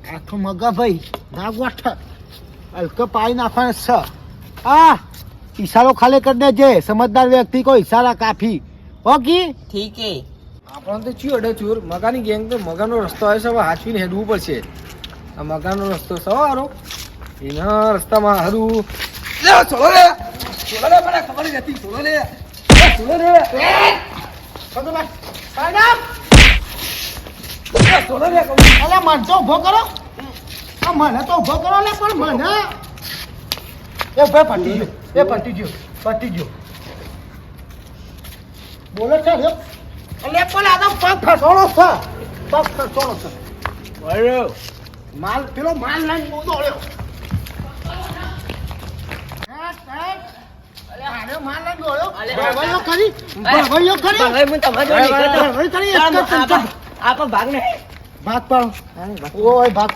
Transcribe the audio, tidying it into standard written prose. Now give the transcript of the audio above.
આખું મગા ભાઈ ના ગોઠ હલકો પાઈ નાખવાનો છે આ ઈશારો ખાલી કરી દેજે સમજદાર વ્યક્તિ કોઈ ઈશારા કાફી ઓકી ઠીક હે આપણને તો ચિયો અડે ચોર મગાની ગેંગ તો મગાનો રસ્તો આવે છે હવે હાચવીને હેડવું પડશે આ મગાનો રસ્તો સવારો એના રસ્તામાં હારું લે ચોલો લે મને ખબર જ હતી ચોલો લે ચોલો લે પગો ભાઈ સાહેબ ચોલો લે અલે મન તો ઉભો કરો આ મને તો ઉભો કરો લે પણ મને એ ભાઈ પટી ગયો બોલો છે રે અલે પણ આ તો પગ ફસોડો છે બરો માલ પેલો માલ લઈને દોડ્યો અલે આને માલ લઈને દોડ્યો ભરવાયો ખરી હવે હું તમારો ભરવાયો કરી એક જ આપો ભાગ નહીં ભાગ પાડો ઓય ભાગ